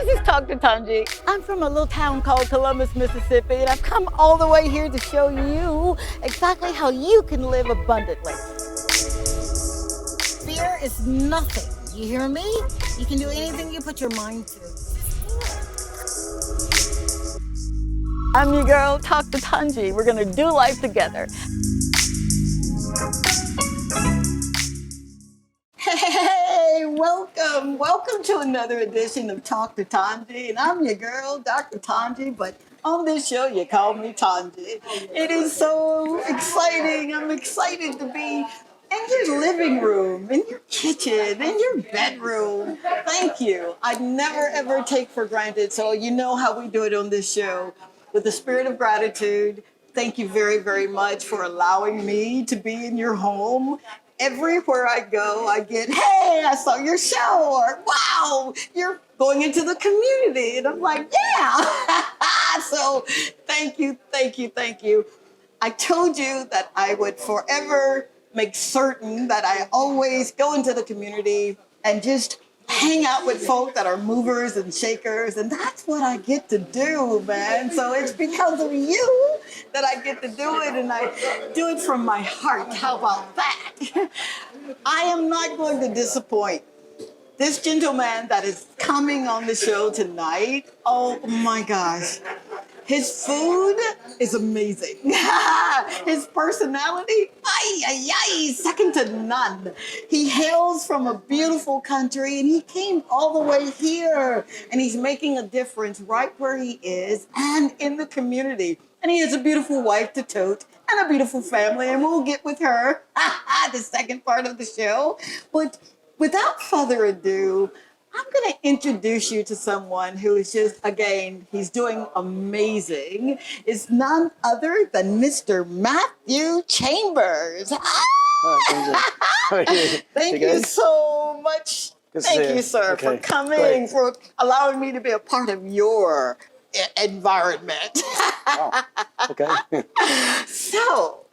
this is Talk to Tongie. I'm from a little town called Columbus, Mississippi, and I've come all the way here to show you exactly how you can live abundantly. Fear is nothing, you hear me? You can do anything you put your mind to. I'm your girl, Talk to Tongie. We're gonna do life together. Hey, welcome to another edition of Talk to Tongie, and I'm your girl, Dr. Tongie, but on this show you call me Tongie. It is so exciting. I'm excited to be in your living room, in your kitchen, in your bedroom. Thank you. I never ever take for granted, so you know how we do it on this show. With the spirit of gratitude, thank you very, very much for allowing me to be in your home. Everywhere I go, I get, hey, I saw your show, or wow, you're going into the community. And I'm like, yeah. So thank you, thank you, thank you. I told you that I would forever make certain that I always go into the community and just hang out with folk that are movers and shakers, and that's what I get to do, man. So it's because of you that I get to do it, and I do it from my heart. How about that? I am not going to disappoint this gentleman that is coming on the show tonight. Oh my gosh. His food is amazing. His personality, second to none. He hails from a beautiful country and he came all the way here and he's making a difference right where he is and in the community. And he has a beautiful wife to tote and a beautiful family, and we'll get with her the second part of the show. But without further ado, I'm going to introduce you to someone who is just, again, he's doing amazing. It's none other than Mr. Matthew Chambers. Thank you so much. Thank you, sir, for coming, for allowing me to be a part of your environment. Wow. Okay. So,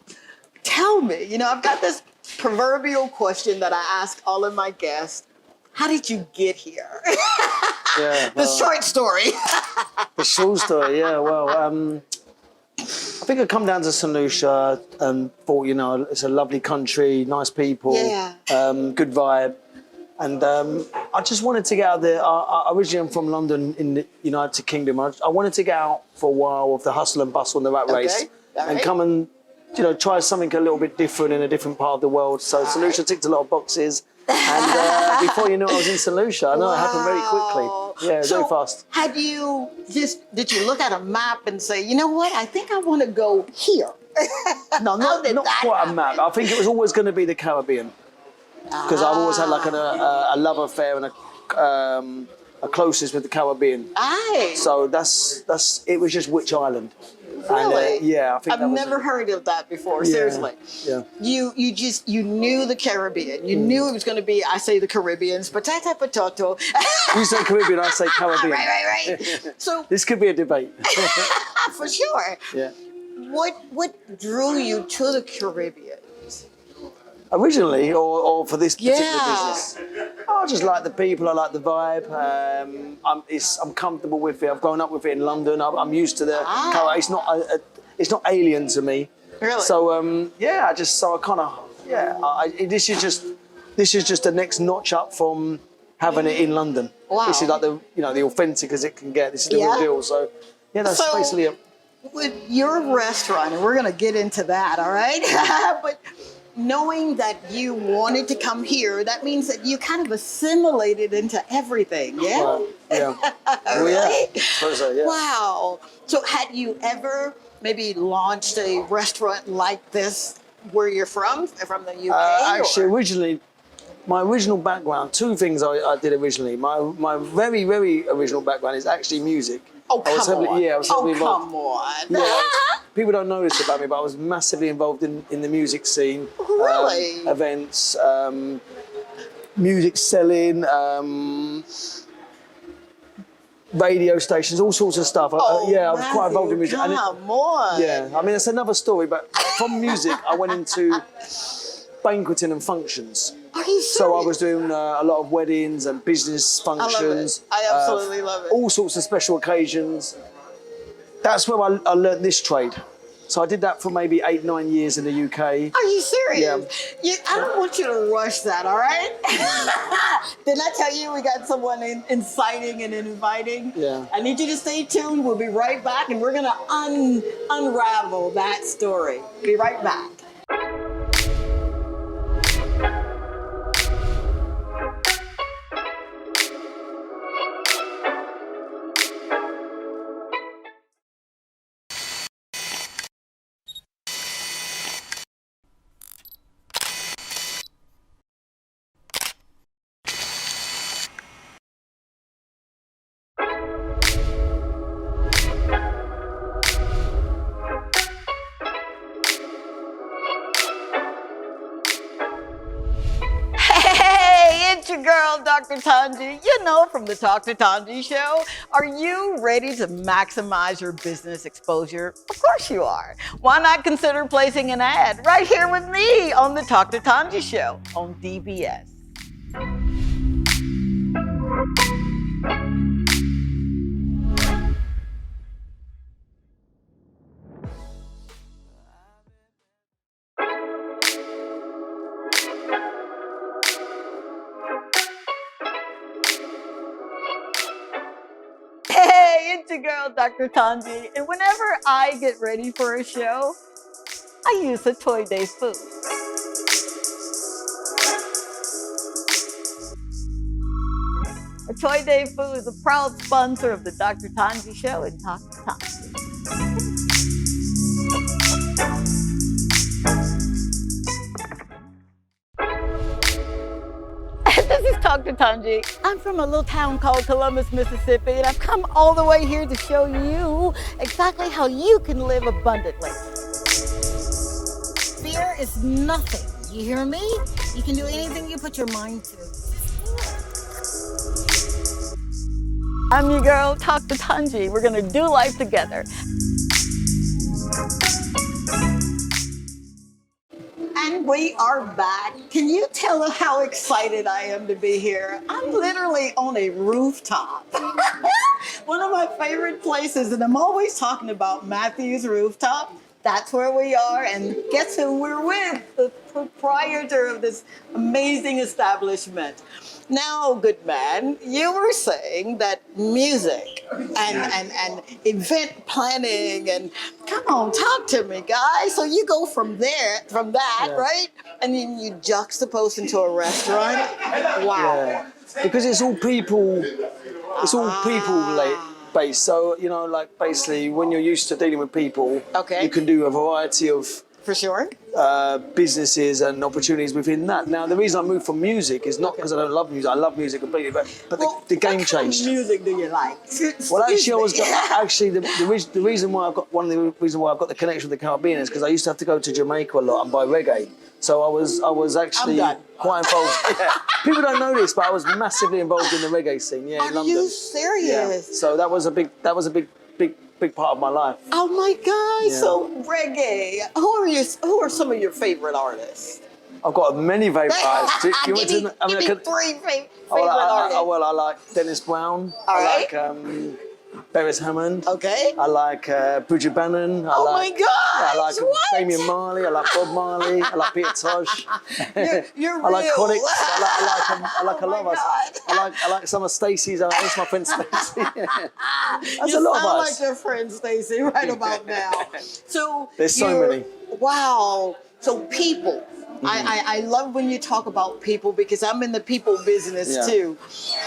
tell me, I've got this proverbial question that I ask all of my guests. How did you get here? The short story. The short story, yeah. Well, I think I come down to St. Lucia and thought, it's a lovely country, nice people, good vibe. And I just wanted to get out there. I originally am from London in the United Kingdom. I wanted to get out for a while of the hustle and bustle and the rat race and come and, try something a little bit different in a different part of the world. So St. Lucia ticked a lot of boxes. And before you knew it, I was in St. Lucia. I know it happened very quickly. Yeah, very fast. Did you look at a map and say, you know what, I think I want to go here? No, not quite a map. I think it was always going to be the Caribbean. Because I've always had like a love affair and a closeness with the Caribbean. Aye. So it was just which island. Really? And, I think I've never heard of that before. Seriously. Yeah. You knew the Caribbean. You knew it was going to be. I say the Caribbeans, potato, potato. You say Caribbean, I say Caribbean. Right. So this could be a debate. For sure. Yeah. What drew you to the Caribbean? Originally, or for this particular business? I just like the people, I like the vibe. I'm comfortable with it. I've grown up with it in London. I'm used to the color. It's not alien to me. Really? So this is just the next notch up from having it in London. Wow. This is like the authentic as it can get. This is the real deal. So that's basically it. With your restaurant, and we're gonna get into that, all right? But knowing that you wanted to come here, that means that you kind of assimilated into everything, yeah? Well, yeah. Really? Yeah. So, yeah. Wow. So had you ever maybe launched a restaurant like this where you're from the UK? Actually, originally, my original background, two things I did originally. My very, very original background is actually music. Oh, come on. I was heavily involved. Come on. Yeah, people don't know this about me, but I was massively involved in the music scene. Really? Events, music selling, radio stations, all sorts of stuff. I was quite involved in music. Come on. Yeah, I mean, it's another story, but from music, I went into banqueting and functions. Are Are you serious? So I was doing a lot of weddings and business functions. I absolutely love it. All sorts of special occasions. That's where I learned this trade. So I did that for maybe 8-9 years in the UK. Are you serious? Yeah. I don't want you to rush that, all right? Didn't I tell you we got someone inciting and inviting? Yeah. I need you to stay tuned. We'll be right back, and we're going to unravel that story. Be right back. It's your girl, Dr. Tongie. You know, from the Talk to Tongie show. Are you ready to maximize your business exposure? Of course you are. Why not consider placing an ad right here with me on the Talk to Tongie show on DBS? Hey, it's your girl, Dr. Tongie, and whenever I get ready for a show, I use a Toy Day food. A Toy Day food is a proud sponsor of the Dr. Tongie show and Talk to Tongie. This is Talk to Tongie. I'm from a little town called Columbus, Mississippi, and I've come all the way here to show you exactly how you can live abundantly. Fear is nothing. You hear me? You can do anything you put your mind to. I'm your girl, Talk to Tongie. We're gonna do life together. And we are back. Can you tell how excited I am to be here? I'm literally on a rooftop. One of my favorite places, and I'm always talking about Matthew's Rooftop. That's where we are, and guess who we're with? The proprietor of this amazing establishment. Now, good man, you were saying that music and event planning and come on, talk to me, guys. So you go from that, right? And then you juxtapose into a restaurant. Wow. Yeah. Because it's all people based. So, you know, like basically when you're used to dealing with people, you can do a variety of for sure businesses and opportunities within that. Now, the reason I moved from music is not because I don't love music. I love music completely, but the game changed. What kind of music do you like? Well, actually, the reason why I've got the connection with the Caribbean is because I used to have to go to Jamaica a lot and buy reggae. So I was actually quite involved. Yeah. People don't know this, but I was massively involved in the reggae scene. Yeah, in London. Are you serious? Yeah. So that was a big part of my life. Oh my God! Yeah. So reggae. Who are some of your favorite artists? I've got many favorite artists. Give me three favorite artists. I like Dennis Brown. All right. I like Beres Hammond. Okay. I like Bridget Bannon. My God! I like Damian Marley. I like Bob Marley. I like Peter Tosh. You're I like real. Chronics. I like a lot of us. I like some of Stacey's. That's my friend Stacey. That's a lot of us. I like your friend Stacey right about now. So there's so many. Wow. So people. I love when you talk about people because I'm in the people business too.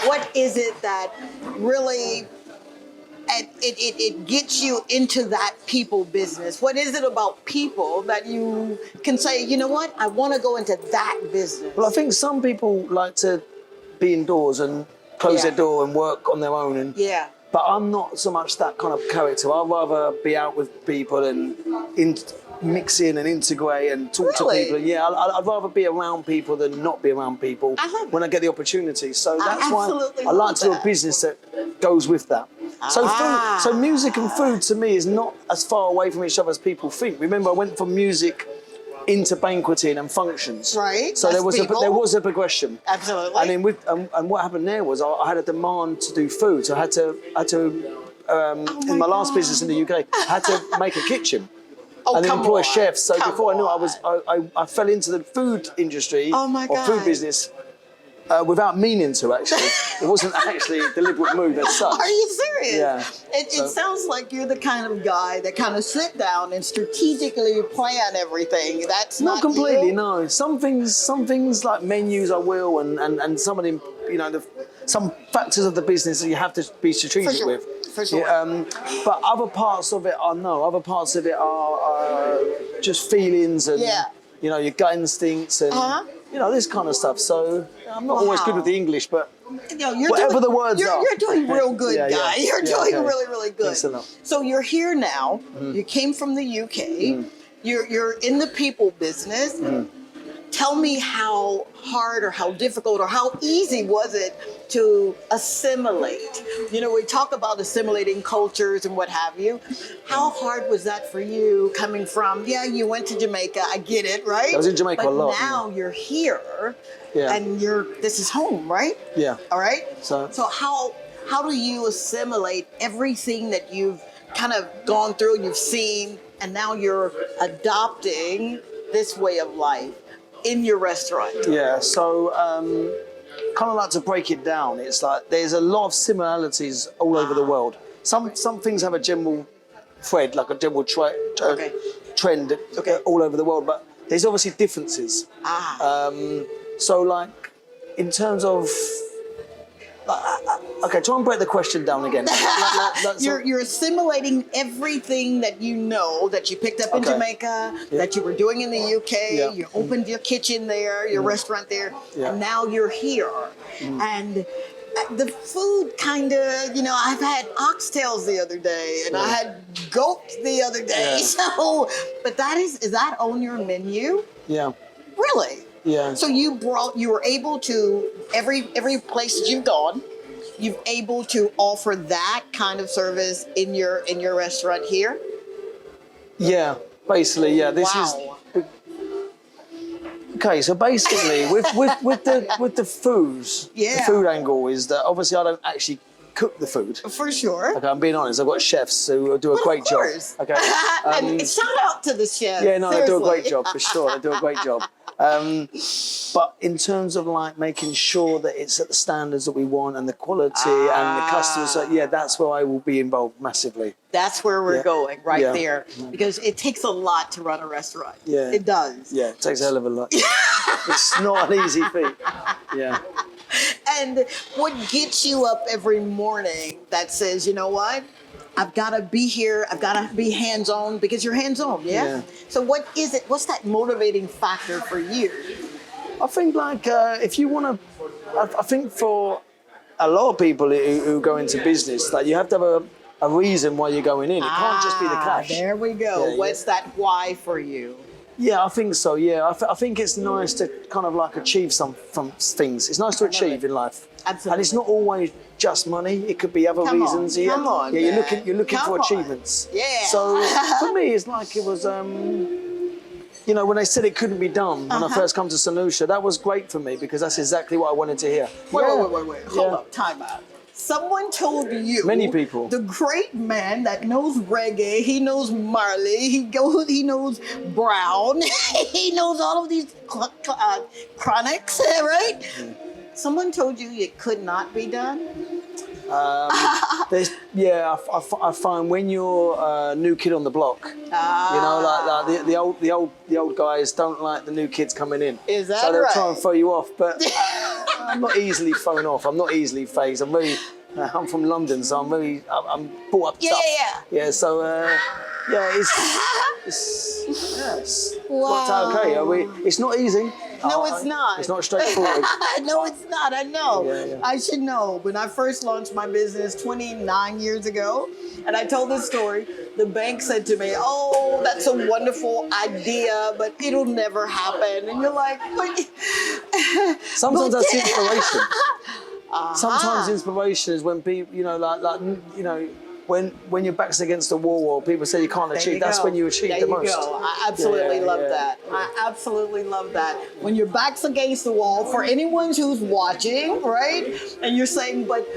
What is it that really it gets you into that people business? What is it about people that you can say, you know what, I want to go into that business? Well, I think some people like to be indoors and close their door and work on their own. But I'm not so much that kind of character. I'd rather be out with people and mix in and integrate and talk to people. Yeah, I'd rather be around people than not be around people when I get the opportunity. So that's why I like to do a business that goes with that. So music and food to me is not as far away from each other as people think. Remember, I went from music into banqueting and functions. Right. So there was a progression. Absolutely. And then and what happened there was I had a demand to do food, so I had to in my last business in the UK, I had to make a kitchen. Oh, and then employ chefs. So Come before I knew on. it, I fell into the food industry Oh my or food God. business without meaning to, actually. It wasn't actually a deliberate move as such. Are you serious? Yeah. It sounds like you're the kind of guy that kind of sit down and strategically plan everything. That's Not completely, you? no. Some things like menus I will, and some of them, you know, some factors of the business that you have to be strategic with. For sure. Yeah, but other parts of it are no. Other parts of it are just feelings and you know, your gut instincts and you know, this kind of stuff. So I'm not always good with the English, but whatever the words are. You're doing real good, Yeah, yeah. guy. You're Yeah, doing okay. really, really good. Thanks a lot. So you're here now. You came from the UK. You're in the people business. Tell me how hard or how difficult or how easy was it to assimilate? You know, we talk about assimilating cultures and what have you. How hard was that for you coming from, you went to Jamaica, I get it, right? I was in Jamaica but a lot. now you're here and this is home, right? Yeah. All right? So how do you assimilate everything that you've kind of gone through and you've seen, and now you're adopting this way of life in your restaurant? Yeah, so kind of like to break it down. It's like there's a lot of similarities all over the world. Some things have a general thread, like a general trend all over the world, but there's obviously differences. So like in terms of okay, try and break the question down again. You're assimilating everything that you know that you picked up in Jamaica, that you were doing in the UK. You opened your kitchen there, your restaurant there, and now you're here. And the food kind of, you know, I've had oxtails the other day, and I had goat the other day. So, but is that on your menu? Yeah. Really? Yeah. So you were able to, every place that you've gone, you've able to offer that kind of service in your restaurant here? Yeah, basically, yeah. This is okay. So basically, with the foods, the food angle is that obviously I don't actually cook the food. For sure. Okay, I'm being honest. I've got chefs who do a great job. Okay. And shout out to the chefs. Yeah, no, seriously. they do a great job for sure. They do a great job. But in terms of like making sure that it's at the standards that we want and the quality and the customers, that's where I will be involved massively. That's where we're going, there. Because it takes a lot to run a restaurant. Yeah. It does. Yeah, it takes a hell of a lot. It's not an easy feat. Yeah. And what gets you up every morning that says, you know what? I've got to be here. I've got to be hands-on, because you're hands-on, yeah? So what is it? What's that motivating factor for you? I think like if you want to, I think for a lot of people who go into business, like you have to have a reason why you're going in. It can't just be the cash. There we go. Yeah, What's that why for you? Yeah, I think so. Yeah, I think it's nice to kind of like achieve some things. It's nice to achieve in life. Absolutely. And it's not always just money. It could be other reasons. Come on, yeah, you're looking for achievements. Yeah. So for me, it's like it was. You know, when they said it couldn't be done when I first come to St. Lucia, that was great for me because that's exactly what I wanted to hear. Wait. Hold up, time out. Someone told you. Many people. The great man that knows reggae, he knows Marley, he knows Brown, he knows all of these chronics, right? Someone told you it could not be done? I find when you're a new kid on the block, you know, like the old guys don't like the new kids coming in. Is that so they'll right? try and throw you off, but I'm not easily thrown off. I'm not easily phased. I'm from London, so I'm brought up tough. Yeah. So it's worked out okay. It's not easy. No, it's not. It's not straightforward. No, it's not. I know. Yeah. I should know. When I first launched my business 29 years ago, and I told this story, the bank said to me, "Oh, that's a wonderful idea, but it'll never happen." And you're like, "But sometimes that's inspiration." Sometimes inspiration is when people, you know, like you know, when your back's against the wall or people say you can't achieve, that's when you achieve the most. Go. I absolutely love that. I absolutely love that. When your back's against the wall, for anyone who's watching, right? And you're saying, but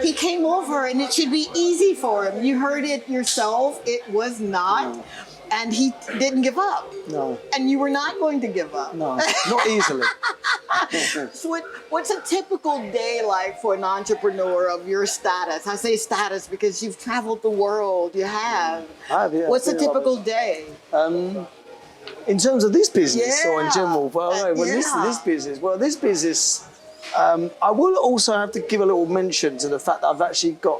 he came over and it should be easy for him. You heard it yourself. It was not. No. And he didn't give up. No. And you were not going to give up. No, not easily. So what's a typical day like for an entrepreneur of your status? I say status because you've traveled the world. You have. I have, yeah. What's a typical day? In terms of this business or in general? Well, this business, I will also have to give a little mention to the fact that I've actually got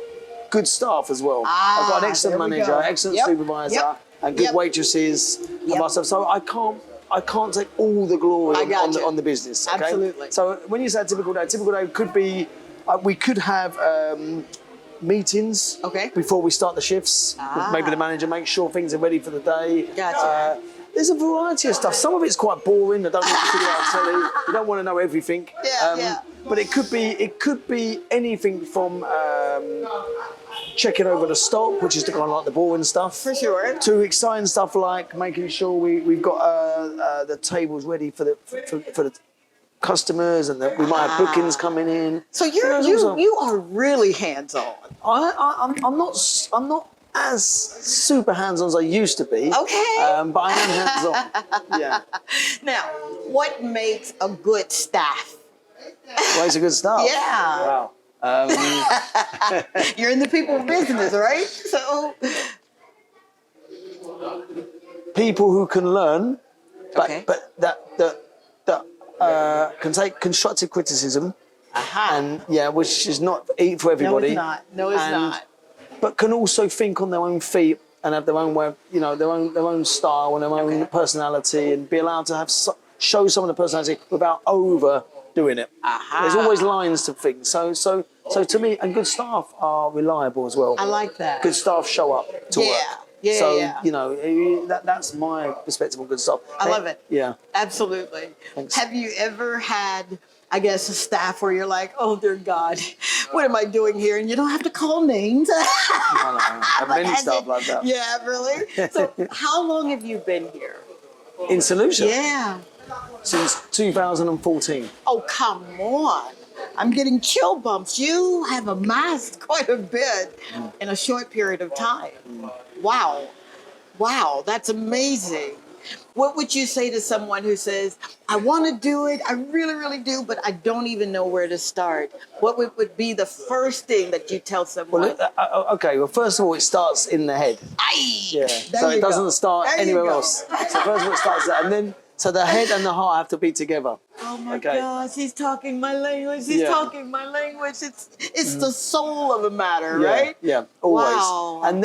good staff as well. I've got an excellent manager, excellent supervisor, and good waitresses and myself. So I can't take all the glory on the business. Okay? Absolutely. So when you say a typical day could be, we could have meetings before we start the shifts. Maybe the manager makes sure things are ready for the day. Gotcha. There's a variety of stuff. Some of it's quite boring. I don't need to figure out tell you. You don't want to know everything. But it could be anything from checking over the stock, which is the kind of like the boring stuff. For sure. To exciting stuff like making sure we've got the tables ready for the customers, and that we might have bookings coming in. So you are really hands-on. I'm not as super hands-on as I used to be. Okay. But I am hands-on. Yeah. Now, what makes a good staff? Well, it's a good staff. Yeah. Wow. You're in the people business, right? So people who can learn, but that can take constructive criticism, and which is not for everybody. No, it's not. But can also think on their own feet and have their own way, their own style and their own personality, and be allowed to have show some of the personality without overdoing it. There's always lines to things. So to me, and good staff are reliable as well. I like that. Good staff show up to work. That's my perspective on good staff. I love it. Yeah. Absolutely. Thanks. Have you ever had, I guess, a staff where you're like, oh dear God, what am I doing here? And you don't have to call names. No. I have many staff like that. Yeah, really? So how long have you been here? In Solution? Yeah. Since 2014. Oh, come on. I'm getting chill bumps. You have amassed quite a bit in a short period of time. Wow. Wow, that's amazing. What would you say to someone who says, I want to do it, I really, really do, but I don't even know where to start? What would be the first thing that you tell someone? Well, first of all, it starts in the head. Yeah. So it doesn't start anywhere else. So first of all, it starts there. And then, so the head and the heart have to be together. Oh my gosh, he's talking my language. He's talking my language. It's the soul of the matter, right? Yeah, always. Wow. And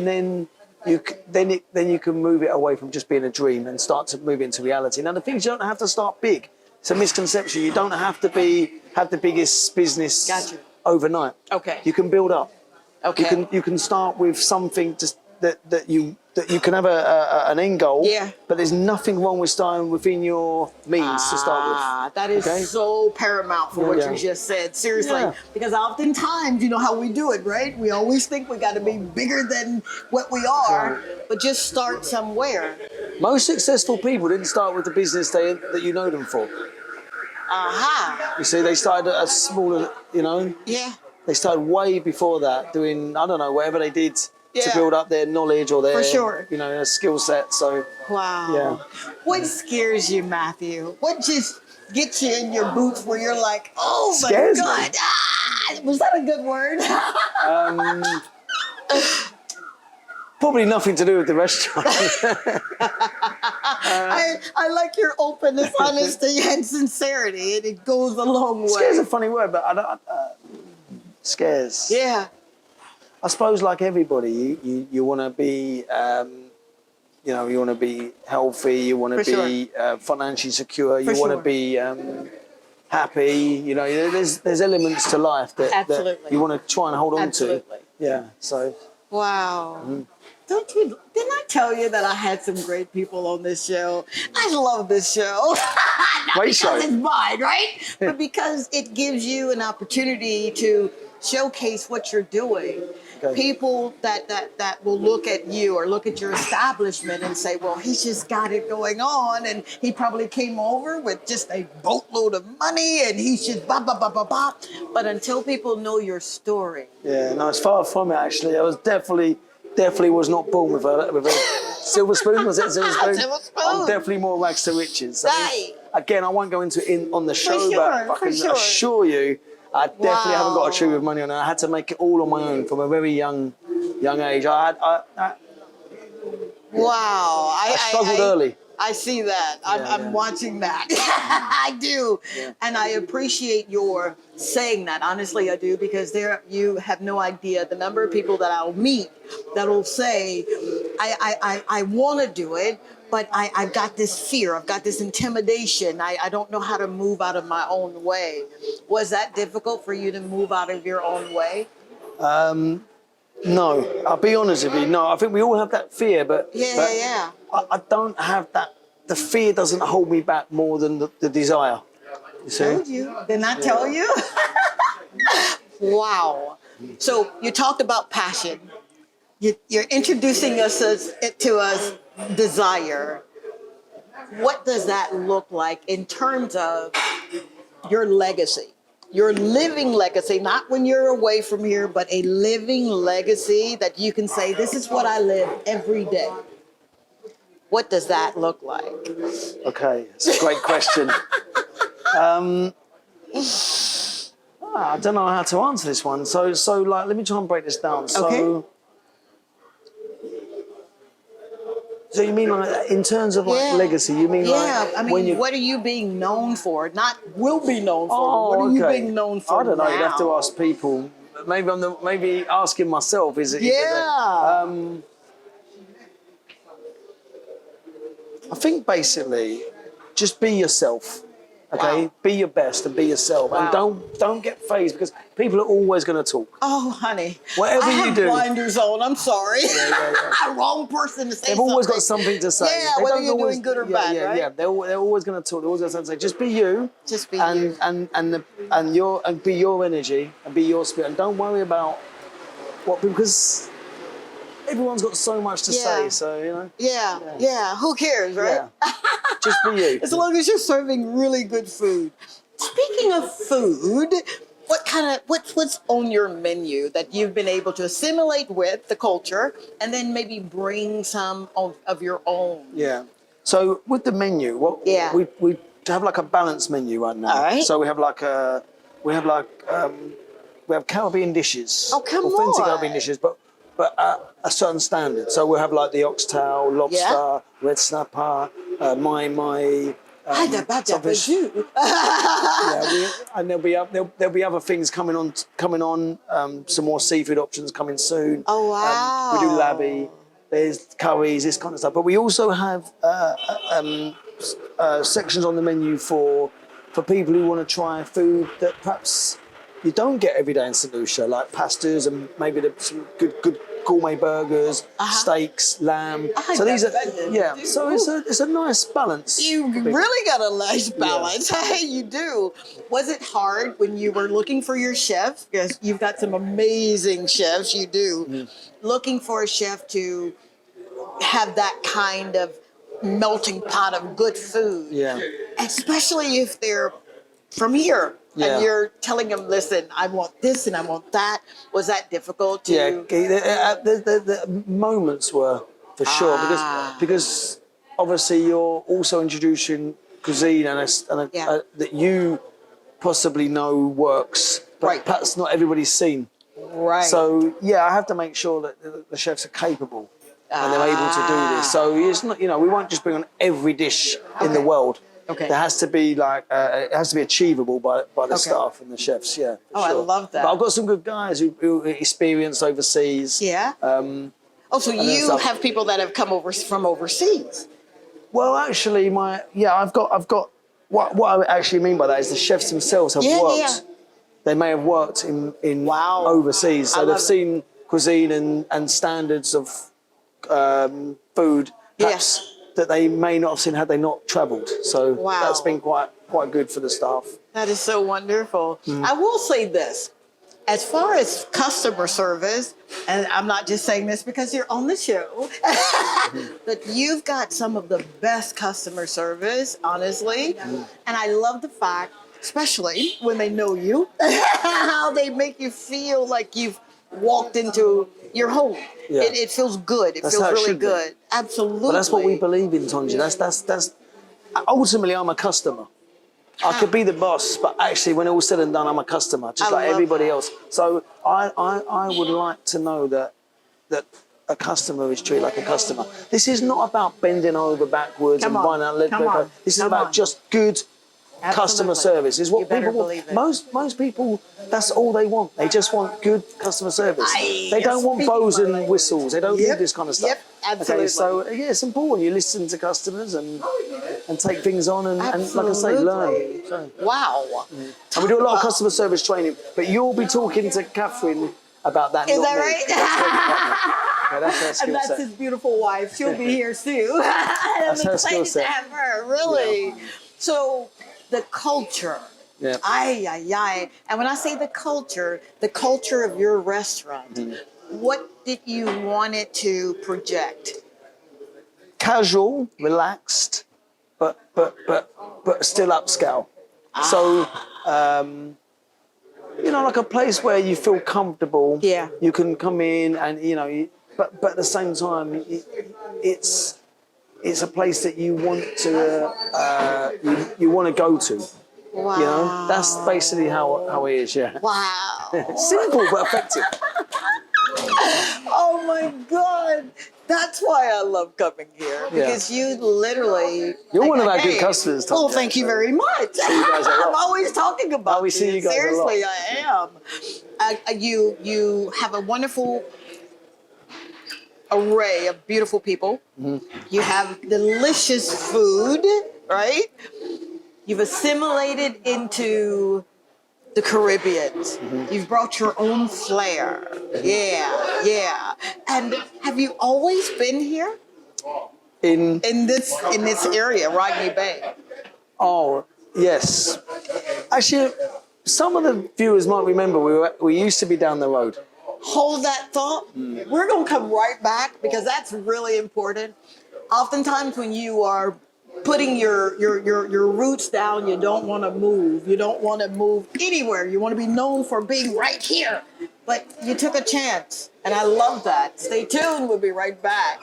then you can move it away from just being a dream and start to move it into reality. Now the things, you don't have to start big. It's a misconception. You don't have to have the biggest business overnight. Okay. You can build up. Okay. You can start with something just that you can have an end goal. Yeah. But there's nothing wrong with starting within your means to start with. That is so paramount for what you just said. Seriously. Yeah. Because oftentimes, you know how we do it, right? We always think we got to be bigger than what we are, but just start somewhere. Most successful people didn't start with the business that you know them for. You see, they started at a smaller, Yeah. They started way before that, doing, I don't know, whatever they did to build up their knowledge or their, their skill set. So, wow. Yeah. What scares you, Matthew? What just gets you in your boots where you're like, oh my Scares God. me. Was that a good word? Probably nothing to do with the restaurant. I like your openness, honesty, and sincerity, and it goes a long way. Scares a funny word, but I don't. Scares. Yeah. I suppose, like everybody, you want to be, you want to be healthy. You want to be financially secure. You want to be happy. There's elements to life that you want to try and hold on to. Yeah. So. Wow. Didn't I tell you that I had some great people on this show? I love this show. Not Great because show. it's mine, right? But because it gives you an opportunity to showcase what you're doing. Okay. People that will look at you or look at your establishment and say, well, he's just got it going on, and he probably came over with just a boatload of money, and he's just blah blah blah blah blah. But until people know your story, Yeah, no, it's far from it actually. I was definitely was not born with a silver spoon. Was it a silver spoon? Silver spoon. I'm definitely more rags to riches. Right. Again, I won't go into it on the show, but I can sure. assure you, I definitely haven't got a tree with money on it. I had to make it all on my own from a very young age. I struggled early. I see that. I'm watching that. I do. Yeah. And I appreciate your saying that. Honestly, I do, because you have no idea the number of people that I'll meet that'll say, I want to do it, but I've got this fear. I've got this intimidation. I don't know how to move out of my own way. Was that difficult for you to move out of your own way? No, I'll be honest with you. No, I think we all have that fear, but I don't have that. The fear doesn't hold me back more than the desire. You see? Told you. Didn't I tell you? Wow. So you talked about passion. You're introducing us to us desire. What does that look like in terms of your legacy? Your living legacy, not when you're away from here, but a living legacy that you can say, this is what I live every day. What does that look like? Okay, it's a great question. I don't know how to answer this one. So like, let me try and break this down. Okay. So you mean like in terms of like legacy? You mean like I mean, what are you being known for? Not will be known for. What are you being known for? I don't know. Now? You'd have to ask people. Maybe asking myself is it? I think basically, just be yourself. Okay, be your best and be yourself, and don't get phased, because people are always going to talk. Oh, honey, whatever you do. Blinders on. I'm sorry. Wrong person to say. They've always got something to say. Yeah, they whether you're doing good or bad, right? Yeah, they're always going to talk. They're always going to say, just be you. Just be you. And be your energy and be your spirit, and don't worry about because everyone's got so much to say. So you know. Yeah. Who cares, right? Yeah. Just be you. As long as you're serving really good food. Speaking of food, what's on your menu that you've been able to assimilate with the culture, and then maybe bring some of your own? Yeah. So with the menu, we have like a balanced menu right now. All right. So we have Caribbean dishes. Oh, come on. Authentic Caribbean dishes, but at a certain standard. So we'll have like the oxtail, lobster, red snapper, my and there'll be other things coming on. Some more seafood options coming soon. Oh wow! We do labby. There's curries, this kind of stuff. But we also have sections on the menu for people who want to try food that perhaps you don't get every day in St. Lucia, like pastas and maybe some good gourmet burgers, steaks, lamb. So these are So it's a nice balance. You really got a nice balance. Hey, you do. Was it hard when you were looking for your chef? Because you've got some amazing chefs. You do. Looking for a chef to have that kind of melting pot of good food. Yeah. Especially if they're from here. Yeah. And you're telling them, listen, I want this and I want that. Was that difficult to... The moments were, for sure, because obviously you're also introducing cuisine that you possibly know works, but perhaps not everybody's seen. Right. So, I have to make sure that the chefs are capable and they're able to do this. So it's not, we won't just bring on every dish in the world. Okay. There has to be it has to be achievable by the staff and the chefs. Yeah. Oh, sure. I love that. But I've got some good guys who experienced overseas. Yeah. So you have people that have come over from overseas. Well, actually, I've got what I actually mean by that is the chefs themselves have worked. Yeah. They may have worked in overseas, so they've seen cuisine and standards of food. Perhaps, that they may not have seen had they not travelled. So that's been quite good for the staff. That is so wonderful. I will say this. as far as customer service, and I'm not just saying this because you're on the show, but you've got some of the best customer service, honestly. And I love the fact, especially when they know you, how they make you feel like you've walked into your home. Yeah. It feels good. It That's feels how it really should be. good. Absolutely. But that's what we believe in, Tongie. That's ultimately I'm a customer. I could be the boss, but actually, when all's said and done, I'm a customer, just like everybody else. So I would like to know that a customer is treated like a customer. This is not about bending over backwards and finding out. This is about just good customer service. Is what people want. Most people, that's all they want. They just want good customer service. They don't want bows and whistles. They don't need this kind of stuff. Yep, absolutely. Okay, so yeah, it's important. You listen to customers and take things on and like I say, learn. So. Wow. And we do a lot of customer service training, but you'll be talking to Catherine about that. Is that right? Okay, that's her skill and that's set. his beautiful wife. She'll be here soon. I'm excited to have her, really. Yeah. So the culture. Yeah. And when I say the culture of your restaurant, what did you want it to project? Casual, relaxed, but still upscale. So, like a place where you feel comfortable. Yeah. You can come in and but at the same time, it's a place that you want to you want to go to. Wow. That's basically how it is. Yeah. Wow. Simple but effective. Oh my God. That's why I love coming here, because you literally... You're one of our good customers, Tongie. Well, thank you very much. See you guys a lot. I'm always talking about we see you guys Seriously, a lot. I am. You have a wonderful array of beautiful people. Mm-hmm. You have delicious food, right? You've assimilated into the Caribbean. Mm-hmm. You've brought your own flair. Yeah. And have you always been here? In this area, Rodney Bay? Oh, yes. Actually, some of the viewers might remember we used to be down the road. Hold that thought. We're gonna come right back because that's really important. Oftentimes when you are putting your roots down, you don't want to move. You don't want to move anywhere. You want to be known for being right here. But you took a chance, and I love that. Stay tuned. We'll be right back.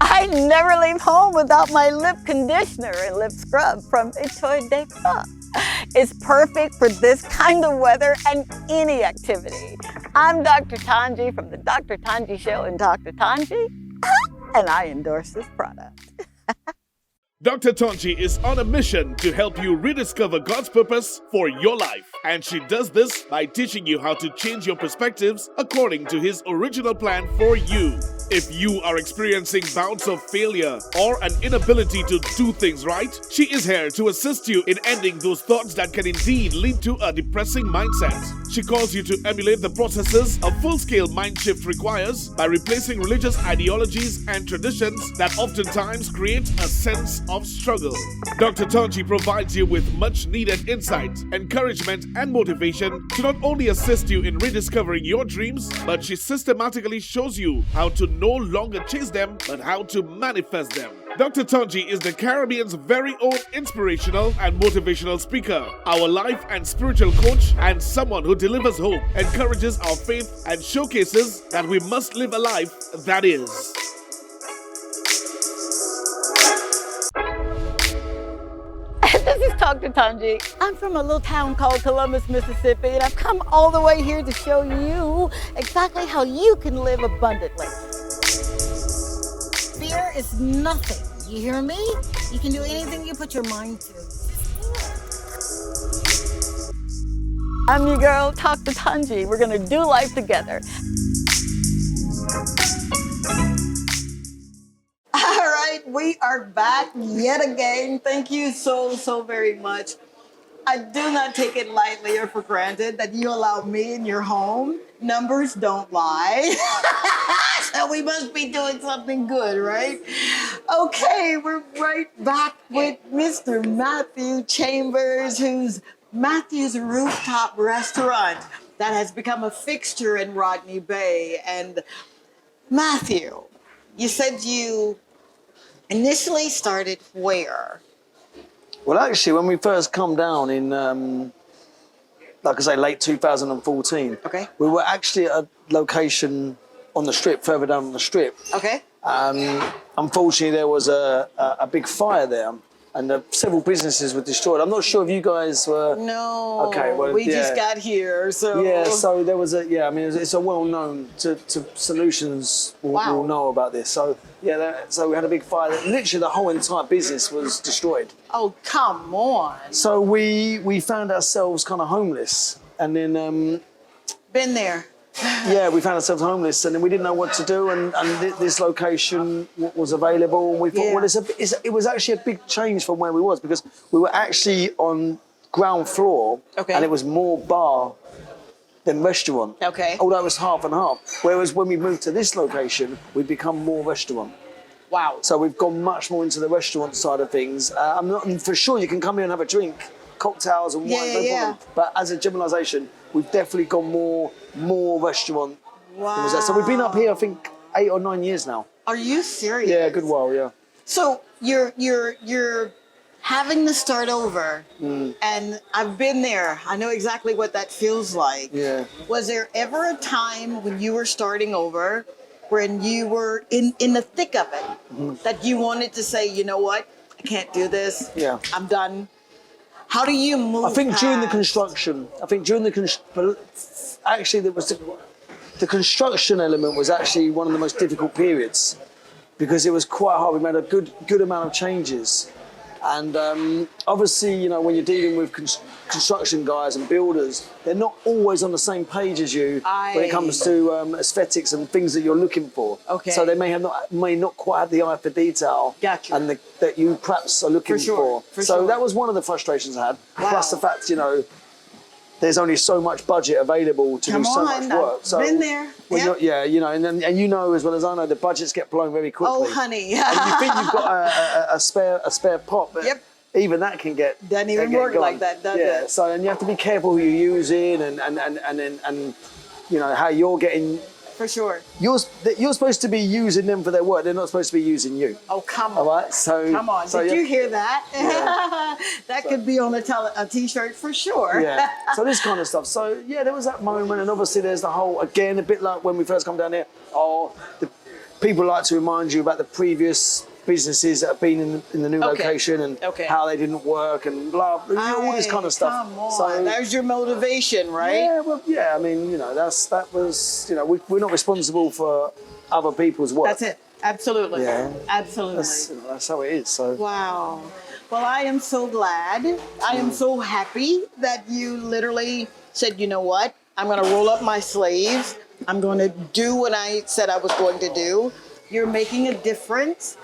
I never leave home without my lip conditioner and lip scrub from T2T. It's perfect for this kind of weather and any activity. I'm Dr. Tongie from the Dr. Tongie Show and Dr. Tongie, and I endorse this product. Dr. Tongie is on a mission to help you rediscover God's purpose for your life. And she does this by teaching you how to change your perspectives according to His original plan for you. If you are experiencing bouts of failure or an inability to do things right, she is here to assist you in ending those thoughts that can indeed lead to a depressing mindset. She calls you to emulate the processes a full-scale mind shift requires by replacing religious ideologies and traditions that oftentimes create a sense of struggle. Dr. Tongie provides you with much needed insight, encouragement, and motivation to not only assist you in rediscovering your dreams, but she systematically shows you how to no longer chase them, but how to manifest them. Dr. Tongie is the Caribbean's very own inspirational and motivational speaker, our life and spiritual coach, and someone who delivers hope, encourages our faith, and showcases that we must live a life that is. This is Dr. Tongie. I'm from a little town called Columbus, Mississippi, and I've come all the way here to show you exactly how you can live abundantly. Fear is nothing. You hear me? You can do anything you put your mind to. I'm your girl, Dr. Tongie. We're gonna do life together. All right, we are back yet again. Thank you so very much. I do not take it lightly or for granted that you allow me in your home. Numbers don't lie. So we must be doing something good, right? Okay, we're right back with Mr. Matthew Chambers, who's Matthew's Rooftop Restaurant that has become a fixture in Rodney Bay. And Matthew, you said you initially started where? Well, actually, when we first come down in, like I say, late 2014, Okay. we were actually at a location on the strip, further down on the strip. Okay. Unfortunately, there was a big fire there, and several businesses were destroyed. I'm not sure if you guys were. No. Okay, well, we yeah. just got here, so. Yeah, so there was I mean, it's a well-known to Solutions will know about this. So, yeah, so we had a big fire. Literally, the whole entire business was destroyed. Oh, come on. So we found ourselves kind of homeless, and then Been there. yeah, we found ourselves homeless, and then we didn't know what to do, and this location was available, and we thought, well, it was actually a big change from where we was, because we were actually on ground floor, Okay. and it was more bar than restaurant. Okay. Although it was half and half. Whereas when we moved to this location, we've become more restaurant. Wow. So we've gone much more into the restaurant side of things. I'm not for sure you can come here and have a drink, cocktails and wine, no problem. But as a generalisation, we've definitely gone more restaurant. Wow. So we've been up here, I think, 8 or 9 years now. Are you serious? Yeah, a good while, yeah. So you're having to start over, and I've been there. I know exactly what that feels like. Yeah. Was there ever a time when you were starting over, when you were in the thick of it, that you wanted to say, you know what, I can't do this. Yeah. I'm done. How do you move? I think during the past- construction, actually there was the construction element was actually one of the most difficult periods, because it was quite hard. We made a good amount of changes, and obviously, you know, when you're dealing with construction guys and builders, they're not always on the same page as you when it comes to aesthetics and things that you're looking for. Okay. So they may not quite have the eye for detail, Gotcha. and that you perhaps are looking For so sure. that was one of the frustrations I had. Wow. Plus the fact, you know, there's only so much budget available to do so much work. I've been there. When Yep. yeah, you know, and you know as well as I know, the budgets get blown very quickly. Oh, honey. And you think you've got a spare pot, but Yep. even that can get Doesn't even get work gone. like that, does yeah. it? So and you have to be careful who you're using, and you know how you're getting. For sure. You're supposed to be using them for their work. They're not supposed to be using you. Oh, come on. All right. So Come on. So Did yeah. you hear that? That could be on a t-shirt for sure. Yeah. So this kind of stuff. So yeah, there was that moment, and obviously there's the whole, again, a bit like when we first come down here. Oh, the people like to remind you about the previous businesses that have been in the new location and how they didn't work and blah, all this kind of stuff. Come on. So That was your motivation, right? yeah, well, yeah. I mean, you know, that was, you know, we're not responsible for other people's work. That's it. Absolutely. Yeah. Absolutely. That's how it is. So. Wow. Well, I am so glad. I am so happy that you literally said, you know what? I'm going to roll up my sleeves. I'm going to do what I said I was going to do. You're making a difference.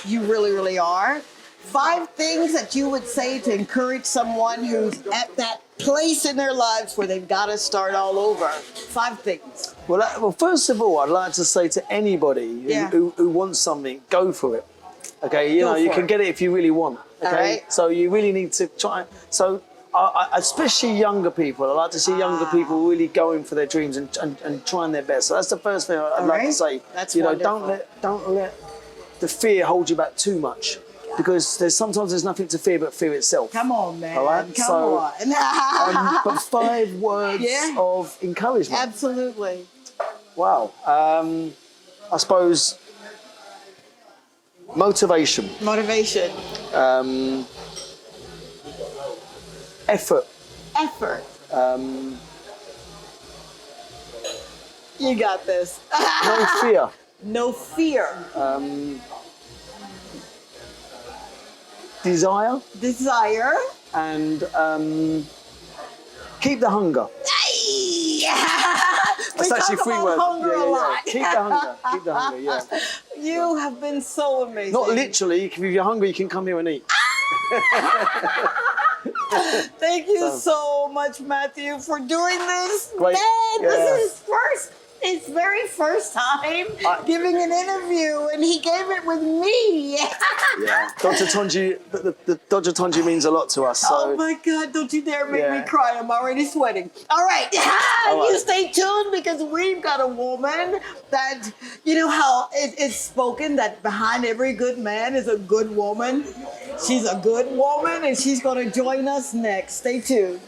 You really, really are. 5 things that you would say to encourage someone who's at that place in their lives where they've got to start all over. 5 things. Well, first of all, I'd like to say to anybody who wants something, go for it. Okay, you know, you can get it if you really want. Okay, right. So you really need to try. So, especially younger people, I like to see younger people really going for their dreams and trying their best. So that's the first thing I'd like to say. That's you know, wonderful. don't let the fear hold you back too much, because sometimes there's nothing to fear but fear itself. Come on, man. All right? Come on. But 5 words of encouragement. Absolutely. Wow. I suppose motivation. Motivation. Effort. Effort. You got this. No fear. No fear. Desire. Desire. And keep the hunger. We That's actually talk 3 about words. hunger a lot. Keep the hunger. Keep the hunger, yeah. You have been so amazing. Not literally, if you're hungry, you can come here and eat. Thank you so much, Matthew, for doing this. Great. Man, Yeah. this is his very first time giving an interview, and he gave it with me. Yeah. Dr. Tongie, the Dr. Tongie means a lot to us. So. Oh my God, don't you dare make me Yeah. cry. I'm already sweating. All right. You stay tuned because we've got a woman that, you know how it's spoken that behind every good man is a good woman. She's a good woman and she's going to join us next. Stay tuned.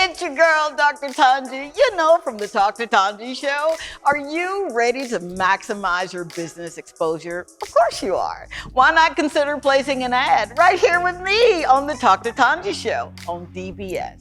It's your girl, Dr. Tongie. You know, from the Dr. Tongie Show. Are you ready to maximize your business exposure? Of course you are. Why not consider placing an ad right here with me on the Dr. Tongie Show on DBS?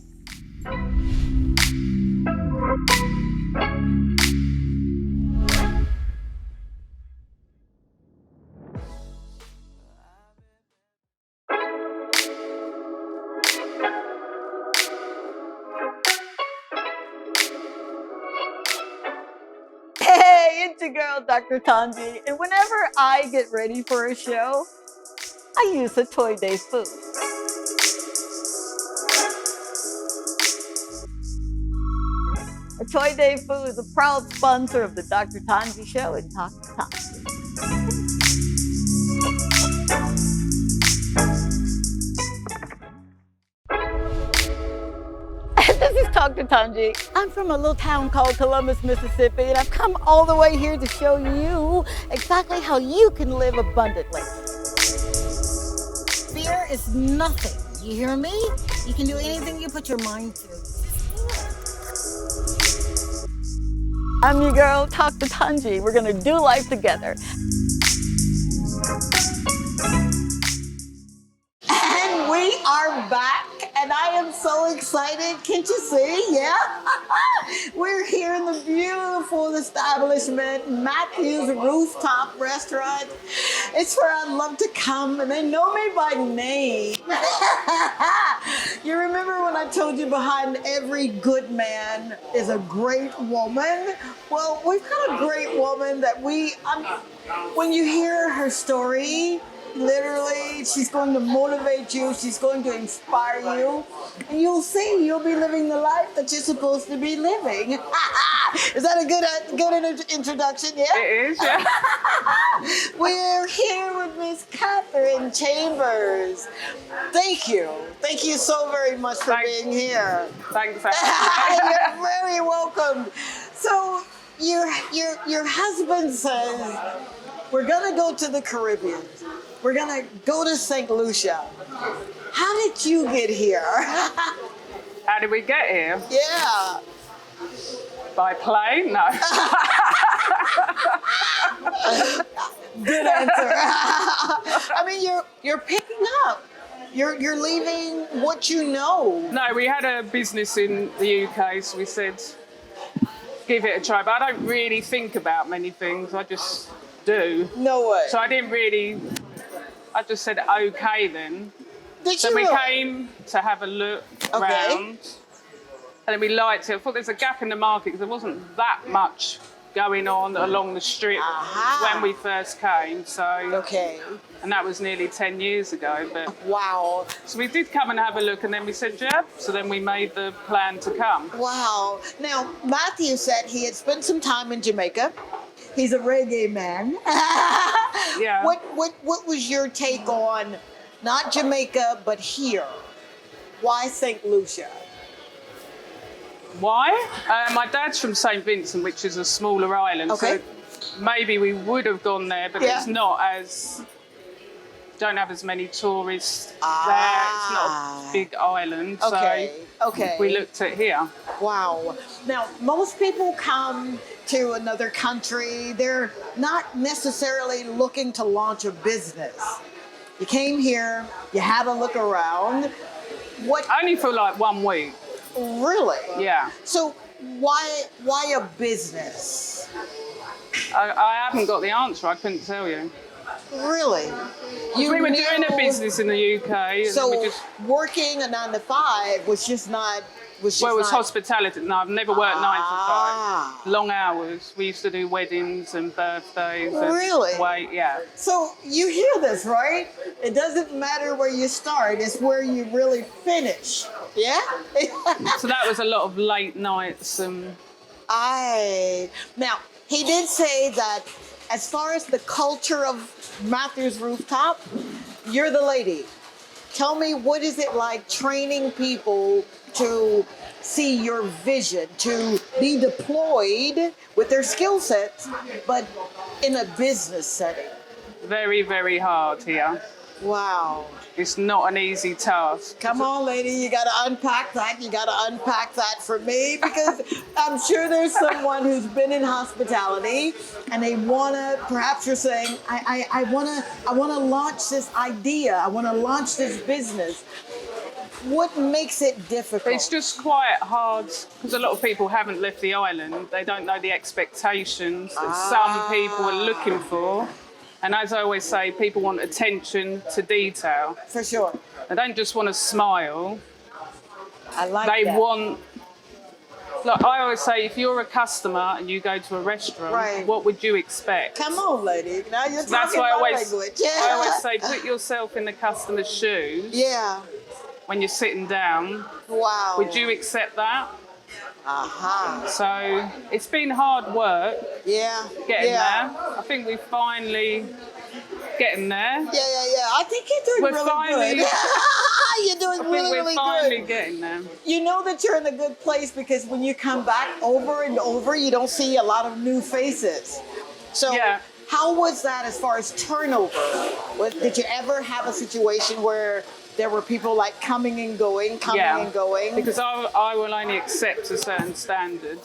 Hey, it's your girl, Dr. Tongie, and whenever I get ready for a show, I use a Toy Day food. A Toy Day food is a proud sponsor of the Dr. Tongie Show and Dr. Tongie. This is Dr. Tongie. I'm from a little town called Columbus, Mississippi, and I've come all the way here to show you exactly how you can live abundantly. Fear is nothing. You hear me? You can do anything you put your mind to. I'm your girl, Dr. Tongie. We're gonna do life together. And we are back, and I am so excited. Can't you see? Yeah? We're here in the beautiful establishment, Matthew's Rooftop Restaurant. It's where I love to come, and they know me by name. You remember when I told you behind every good man is a great woman? Well, we've got a great woman that when you hear her story, literally, she's going to motivate you. She's going to inspire you. And you'll see, you'll be living the life that you're supposed to be living. Is that a good introduction? Yeah? It is, yeah. We're here with Miss Catherine Chambers. Thank you. Thank you so very much for being here. Thanks for having me. You're very welcome. So your husband says, we're gonna go to the Caribbean. We're gonna go to St. Lucia. How did you get here? How did we get here? Yeah. By plane? No. Good answer. I mean, you're picking up. You're leaving what you know. No, we had a business in the UK, so we said, give it a try. But I don't really think about many things. I just do. No way. So I just said, okay then. Did So you we really? came to have a look round. And then we liked it. I thought there's a gap in the market because there wasn't that much going on along the strip when we first came. So, and that was nearly 10 years ago. But wow. So we did come and have a look, and then we said, yeah. So then we made the plan to come. Wow. Now, Matthew said he had spent some time in Jamaica. He's a reggae man. Yeah. What was your take on not Jamaica but here? Why St. Lucia? Why? My dad's from St. Vincent, which is a smaller island. Okay. So maybe we would have gone there, but it's not as. Don't have as many tourists there. It's not a big island. Okay. So Okay. we looked at here. Wow. Now, most people come to another country, they're not necessarily looking to launch a business. You came here, you had a look around. What? Only for like 1 week. Really? Yeah. So why a business? I haven't got the answer. I couldn't tell you. Really? We were doing a business in the UK. And So then we just, working a 9 to 5 was just not. well, it was hospitality. No, I've never worked 9 to 5. Long hours. We used to do weddings and birthdays. And Really? Wait, yeah. So you hear this, right? It doesn't matter where you start; it's where you really finish. Yeah. So that was a lot of late nights and. Now he did say that as far as the culture of Matthews Rooftop, you're the lady. Tell me, what is it like training people to see your vision, to be deployed with their skill sets, but in a business setting? Very, very hard here. Wow. It's not an easy task. Come on, lady, you got to unpack that. You got to unpack that for me, because I'm sure there's someone who's been in hospitality and they want to, perhaps you're saying, I want to launch this idea. I want to launch this business. What makes it difficult? It's just quite hard because a lot of people haven't left the island. They don't know the expectations that some people are looking for. And as I always say, people want attention to detail. For sure. They don't just want to smile. I like They that. want. Like I always say, if you're a customer and you go to a restaurant, Right. what would you expect? Come on, lady. Now you're talking That's why my language. Yeah. I always say, put yourself in the customer's shoes Yeah. when you're sitting down. Wow. Would you accept that? Aha. So it's been hard work Yeah. getting yeah. there. I think we're finally getting there. Yeah. I think you're doing We're really finally- good. You're doing I think really, we're really finally good. getting there. You know that you're in a good place because when you come back over and over, you don't see a lot of new faces. So Yeah. how was that as far as turnover? Did you ever have a situation where there were people like coming and going? Because I will only accept a certain standard.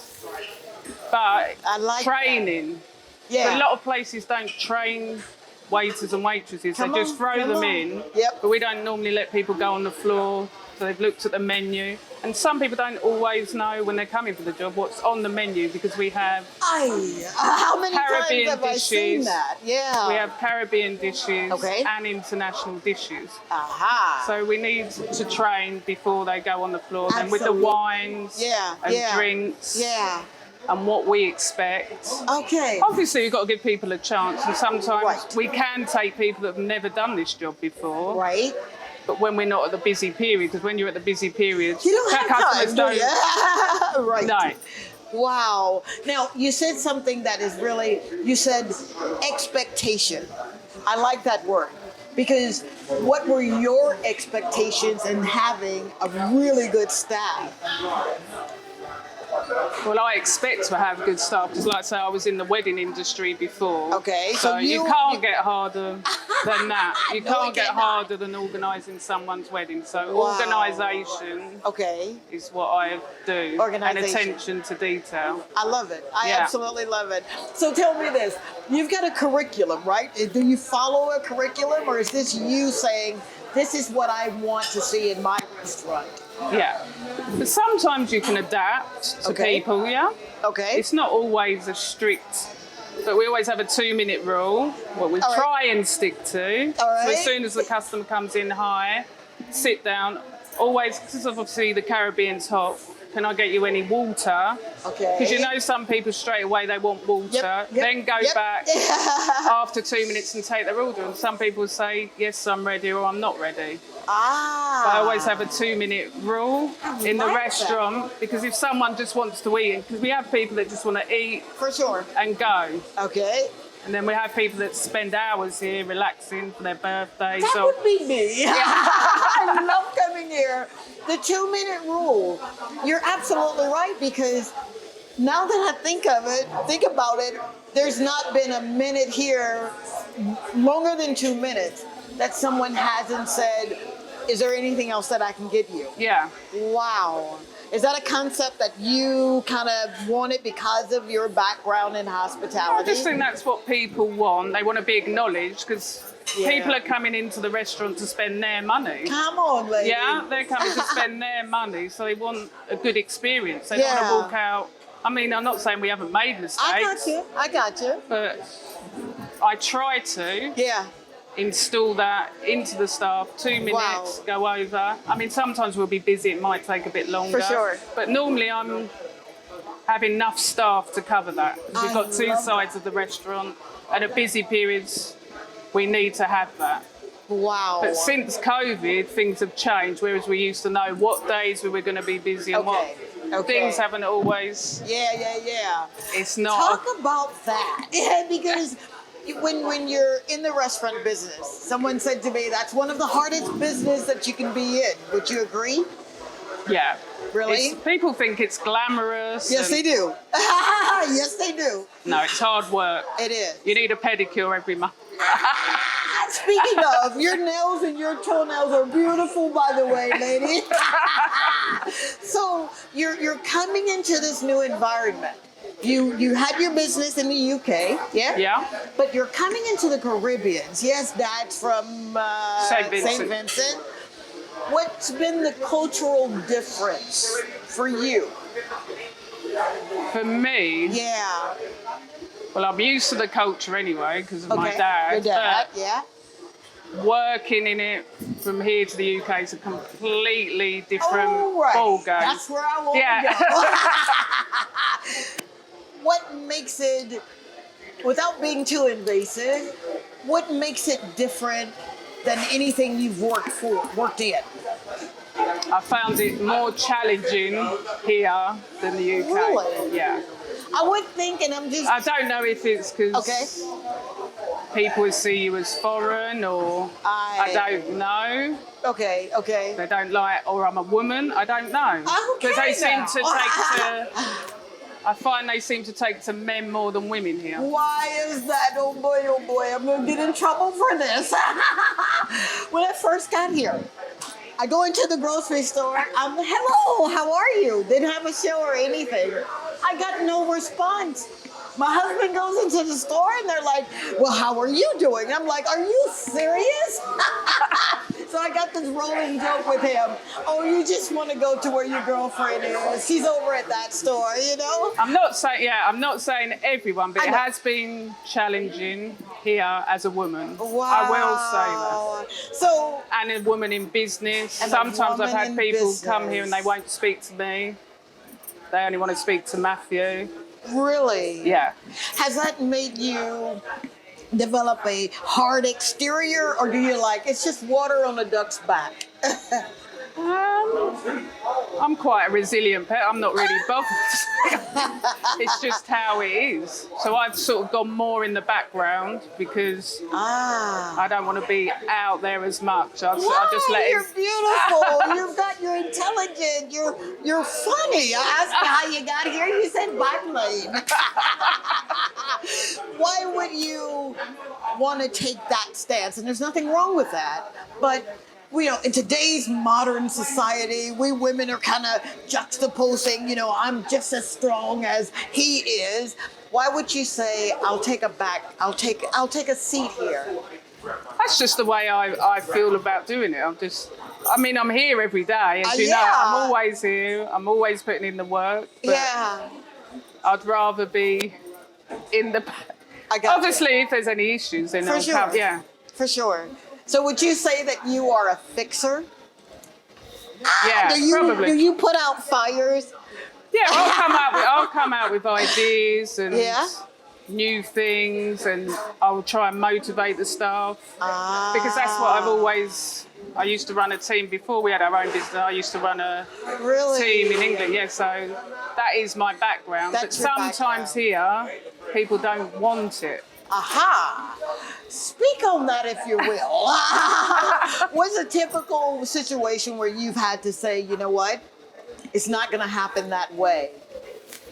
But I like training. Yeah. A lot of places don't train waiters and waitresses. Come they just on, throw come them on. in. Yep. But we don't normally let people go on the floor. So they've looked at the menu. And some people don't always know when they're coming for the job what's on the menu because we have how many Caribbean times have I seen dishes. that? Yeah. we have Caribbean dishes Okay. and international dishes. Aha. So we need to train before they go on the floor. Then with the Absolutely. wines Yeah, and yeah. drinks Yeah. and what we expect. Okay. Obviously, you've got to give people a chance, and sometimes Right. we can take people that have never done this job before. Right. But when we're not at the busy period, because when you're at the busy period, You don't have customers time, do you? Right. No. Wow. Now, you said something that is really, you said expectation. I like that word. Because what were your expectations in having a really good staff? Well, I expect to have good staff because, like I say, I was in the wedding industry before. Okay, So, so you can't get harder than that. You No, can't it get cannot. harder than organising someone's wedding. So, Wow. organisation Okay. is what I do. Organisation. And attention to detail. I love it. I Yeah. absolutely love it. So tell me this. You've got a curriculum, right? Do you follow a curriculum, or is this you saying, this is what I want to see in my restaurant? Yeah. But sometimes you can adapt to Okay. people, yeah? Okay. It's not always a strict, but we always have a 2-minute rule, what we All right. try and stick to. All right. So as soon as the customer comes in, hi, sit down. Always, because obviously the Caribbean's hot, can I get you any water? Okay. Because you know some people straight away they want water, Yep, then go yep. back after 2 minutes and take their order. And some people say, yes, I'm ready or I'm not ready. I always have a 2-minute rule in the like that. restaurant because if someone just wants to eat, because we have people that just want to eat For sure. and go. Okay. And then we have people that spend hours here relaxing for their birthday. That would be me. I love coming here. The 2-minute rule. You're absolutely right, because now that I think about it, there's not been a minute here longer than 2 minutes that someone hasn't said, is there anything else that I can get you? Yeah. Wow. Is that a concept that you kind of wanted because of your background in hospitality? I just think that's what people want. They want to be acknowledged, because people are coming into the restaurant to spend their money. Come on, lady. Yeah, they're coming to spend their money, so they want a good experience. They don't want to walk out. I mean, I'm not saying we haven't made mistakes. I got you. But I try to install that into the staff. 2 minutes, go over. I mean, sometimes we'll be busy, it might take a bit longer. For sure. But normally I'm have enough staff to cover that. We've got two sides of the restaurant, and at busy periods we need to have that. Wow. But since COVID, things have changed, whereas we used to know what days we were going to be busy and what things haven't always. Yeah. It's not. Talk about that. Yeah, because when you're in the restaurant business, someone said to me, that's one of the hardest business that you can be in. Would you agree? Yeah. Really? People think it's glamorous. Yes, they do. Yes, they do. No, it's hard work. It is. You need a pedicure every month. Speaking of, your nails and your toenails are beautiful, by the way, lady. So you're coming into this new environment. You had your business in the UK, yeah? Yeah. But you're coming into the Caribbean. Yes, Dad's from St. Vincent. What's been the cultural difference for you? For me? Yeah. Well, I'm used to the culture anyway because of my dad. Your dad, yeah. Working in it from here to the UK is a completely different ball game. That's where I want to go. What makes it, without being too invasive, what makes it different than anything you've worked in? I found it more challenging here than the UK. Really? Yeah. I would think, and I'm just... I don't know if it's because people see you as foreign, or I don't know. Okay. They don't like, or I'm a woman, I don't know. Because they seem to take to... I find they seem to take to men more than women here. Why is that? Oh boy, I'm gonna get in trouble for this. When I first got here, I go into the grocery store, hello, how are you? Didn't have a show or anything. I got no response. My husband goes into the store and they're like, well, how are you doing? I'm like, are you serious? So I got this rolling joke with him. Oh, you just want to go to where your girlfriend is. She's over at that store, you know? I'm not saying everyone, but it has been challenging here as a woman. Wow. I will say that. So, and a woman in business. Sometimes I've had people come here and they won't speak to me. They only want to speak to Matthew. Really? Yeah. Has that made you develop a hard exterior, or do you like, it's just water on a duck's back? I'm quite a resilient pet. I'm not really bothered. It's just how it is. So I've sort of gone more in the background because I don't want to be out there as much. I just let You're beautiful. You've got, you're intelligent. You're funny. I asked you how you got here. You said biplane. Why would you want to take that stance? And there's nothing wrong with that, but you know, in today's modern society, we women are kind of juxtaposing, you know, I'm just as strong as he is. Why would you say, I'll take a seat here? That's just the way I feel about doing it. I'm here every day, as you know. I'm always here. I'm always putting in the work. But I'd rather be in the... Obviously, if there's any issues, then I'll come. Yeah. For sure. So would you say that you are a fixer? Yeah, probably. Do you put out fires? Yeah, I'll come out with ideas and new things, and I'll try and motivate the staff because that's what I used to run a team before we had our own business. I used to run a team in England, so that is my background. But sometimes here, people don't want it. Aha. Speak on that, if you will. What's a typical situation where you've had to say, you know what, it's not going to happen that way?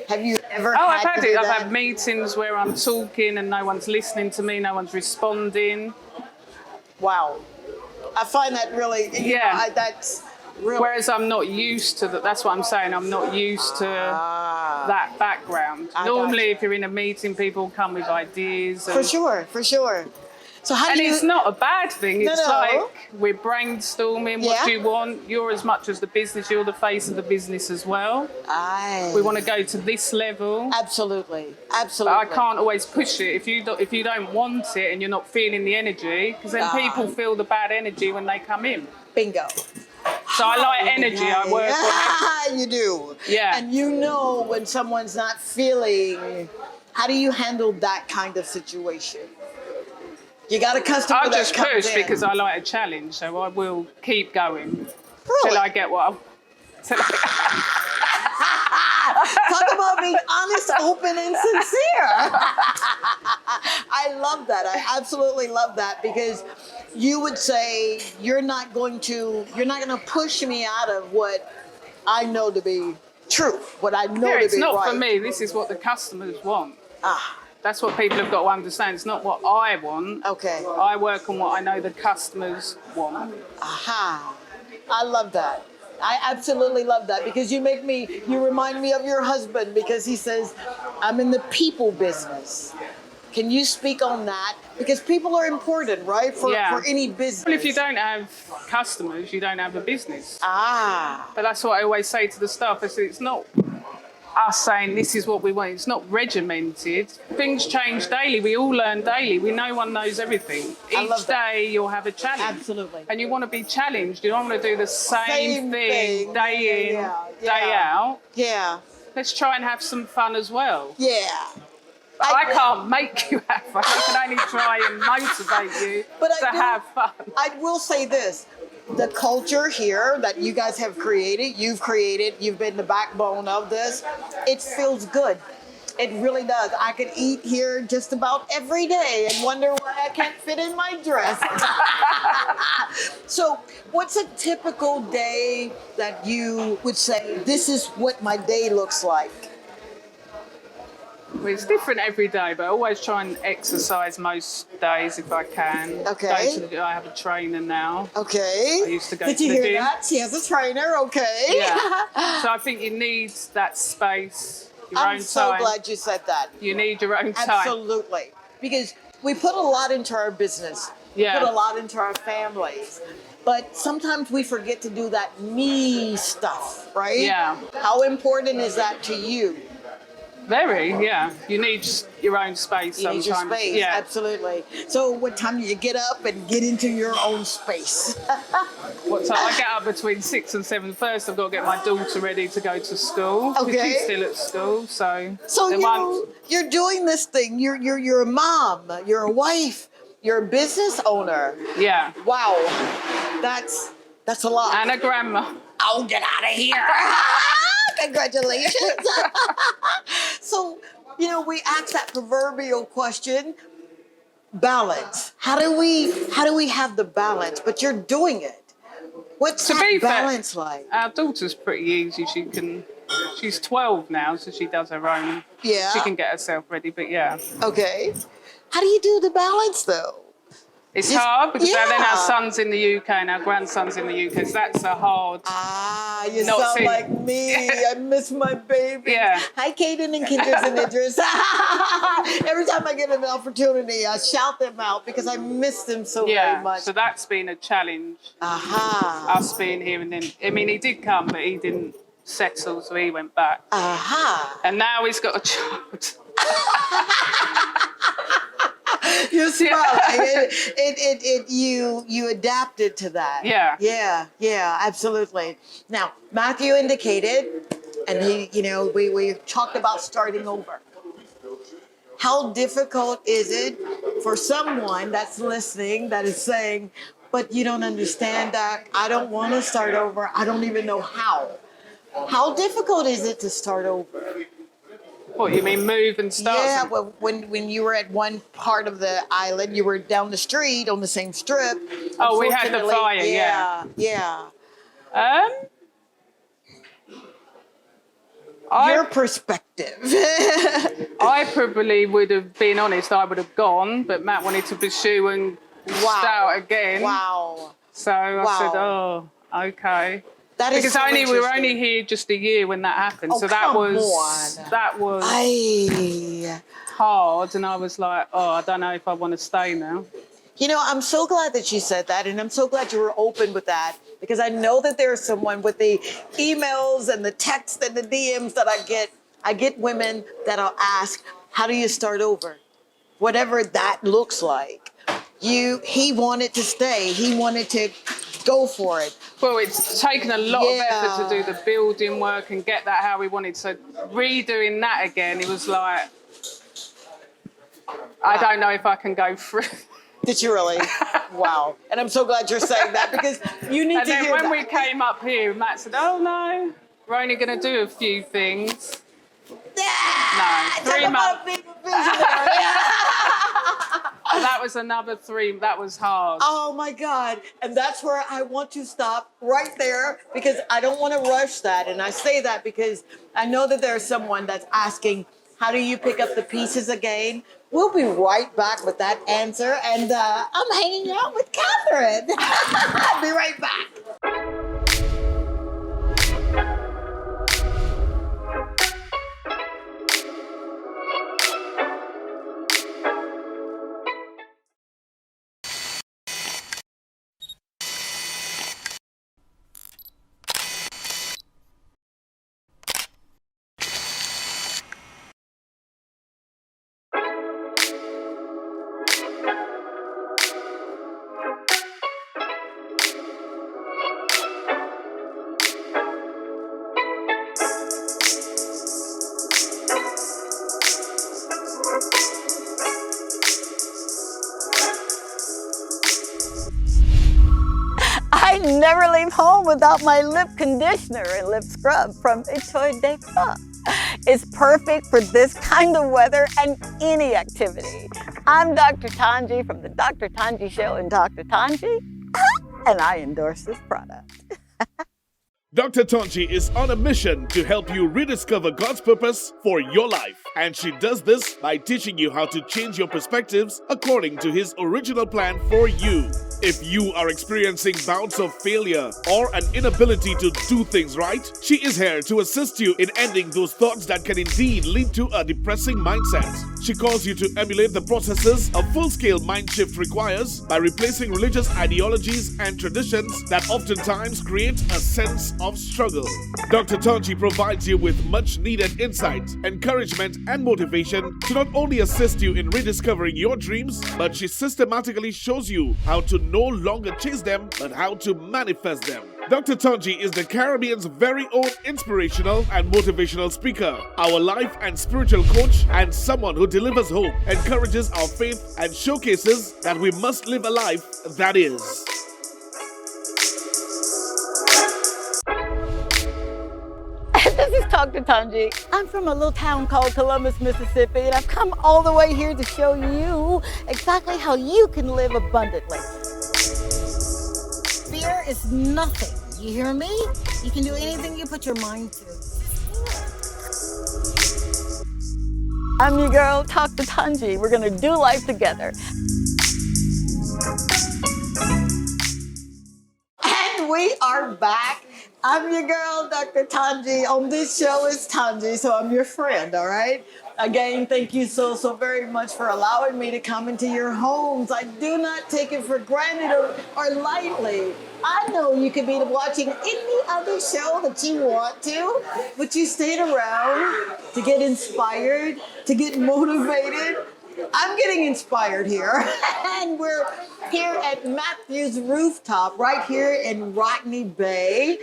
Have you ever Oh, had I've had to do it. I've that? had meetings where I'm talking and no one's listening to me, no one's responding. Wow. I find that really, Yeah. that's really. Whereas I'm not used to that. That's what I'm saying. I'm not used to that background. I Normally, gotcha. if you're in a meeting, people come with ideas. For sure, for sure. So how And do you... it's not a bad thing. It's No. like we're brainstorming. What Yeah. do you want? You're as much as the business. You're the face of the business as well. We want to go to this level. Absolutely, But absolutely. I can't always push it if you don't want it and you're not feeling the energy, because then people feel the bad energy when they come in. Bingo. So I like energy. I work on it. You do. Yeah. And you know when someone's not feeling. How do you handle that kind of situation? You got a customer I'll that just comes push in. because I like a challenge, so I will keep going Really? till I get what Talk about being honest, open, and sincere. I love that. I absolutely love that, because you would say you're not going to push me out of what I know to be true, what I know to it's be not right. for me. This is what the customers want. Ah, That's what people have got to understand. It's not what I want. okay. I work on what I know the customers want. Aha. I love that. I absolutely love that, because you remind me of your husband, because he says, I'm in the people business. Can you speak on that? Because people are important, right? For any business. Well, if you don't have customers, you don't have a business. Ah. But that's what I always say to the staff. I say it's not us saying this is what we want. It's not regimented. Things change daily. We all learn daily. No one knows everything. I love Each that. day you'll have a challenge. Absolutely. And you want to be challenged. You don't want to do the same thing day in, day out. Yeah. Let's try and have some fun as well. Yeah. But I can't make you have fun. I can only try and motivate you to have fun. I will say this. The culture here that you guys have created, you've been the backbone of this, it feels good. It really does. I could eat here just about every day and wonder why I can't fit in my dress. So what's a typical day that you would say, this is what my day looks like? Well, it's different every day, but I always try and exercise most days if I can. Okay. I have a trainer now. Okay. I used to go Did to you the hear gym. that? She has a trainer. Okay. Yeah. So I think you need that space, your own time. I'm so glad you said that. You need your own time. Absolutely. Because we put a lot into our business. Yeah. We put a lot into our families. But sometimes we forget to do that me stuff, right? Yeah. How important is that to you? Very, yeah. You need your own space You need sometimes. your space, Yeah. absolutely. So what time do you get up and get into your own space? What time? I get up between 6 and 7. First, I've got to get my daughter ready to go to school. 'Cause Okay. She's still at school, so. So then you're doing this thing. You're a mom. You're a wife. You're a business owner. Yeah. Wow, that's a lot. And a grandma. Oh, get out of here! Congratulations. So, we ask that proverbial question: balance. How do we have the balance? But you're doing it. What's To be that fair, balance like? Our daughter's pretty easy. She's 12 now, so she does her own. Yeah. She can get herself ready, but yeah. Okay. How do you do the balance though? It's hard because then yeah. our son's in the UK and our grandson's in the UK, so that's a hard. Ah, you Not sound seeing- like me. I miss my baby. Yeah. Hi, Kaden and Kinders and Idris. Every time I get an opportunity, I shout them out because I miss them so very Yeah, much. so that's been a challenge. Aha. Us being here and then. I mean, he did come, but he didn't settle, so he went back. Aha. And now he's got a child. You smile. You adapted to that. Yeah. Yeah, absolutely. Now, Matthew indicated, and we talked about starting over. How difficult is it for someone that's listening that is saying, but you don't understand, Doc, I don't want to start over. I don't even know how. How difficult is it to start over? What, you mean move and start? Yeah, well, when you were at one part of the island, you were down the street on the same strip. Oh, we had the Unfortunately, fire, yeah. Yeah. Your perspective. I probably would have been honest, I would have gone, but Matt wanted to pursue and start again. Wow. So I said, oh, okay. That is because so we were only interesting. here just a year when that happened. Oh, so that come was on. that was hard, and I was like, oh, I don't know if I want to stay now. You know, I'm so glad that you said that, and I'm so glad you were open with that, because I know that there's someone with the emails and the texts and the DMs that I get. I get women that'll ask, how do you start over? Whatever that looks like. He wanted to stay. He wanted to go for it. Well, it's taken a lot of effort to do the building work and get that how we wanted. So redoing that again, it was like, I don't know if I can go through. Did you really? Wow. And I'm so glad you're saying that, because you need to hear that. And then when we came up here, Matt said, oh no, we're only going to do a few things. No, 3 months. That was another 3. That was hard. Oh my God. And that's where I want to stop right there, because I don't want to rush that. And I say that because I know that there's someone that's asking, how do you pick up the pieces again? We'll be right back with that answer. And I'm hanging out with Catherine. I'll be right back. I never leave home without my lip conditioner and lip scrub from T2T. It's perfect for this kind of weather and any activity. I'm Dr. Tongie from the Dr. Tongie Show and Dr. Tongie, and I endorse this product. Dr. Tongie is on a mission to help you rediscover God's purpose for your life. And she does this by teaching you how to change your perspectives according to His original plan for you. If you are experiencing bouts of failure or an inability to do things right, she is here to assist you in ending those thoughts that can indeed lead to a depressing mindset. She calls you to emulate the processes a full-scale mind shift requires by replacing religious ideologies and traditions that oftentimes create a sense of struggle. Dr. Tongie provides you with much needed insight, encouragement, and motivation to not only assist you in rediscovering your dreams, but she systematically shows you how to no longer chase them, but how to manifest them. Dr. Tongie is the Caribbean's very own inspirational and motivational speaker, our life and spiritual coach, and someone who delivers hope, encourages our faith, and showcases that we must live a life that is. This is Dr. Tongie. I'm from a little town called Columbus, Mississippi, and I've come all the way here to show you exactly how you can live abundantly. Fear is nothing. You hear me? You can do anything you put your mind to. I'm your girl, Dr. Tongie. We're gonna do life together. And we are back. I'm your girl, Dr. Tongie. On this show is Tongie, so I'm your friend, all right? Again, thank you so very much for allowing me to come into your homes. I do not take it for granted or lightly. I know you could be watching any other show that you want to, but you stayed around to get inspired, to get motivated. I'm getting inspired here. And we're here at Matthew's rooftop, right here in Rodney Bay.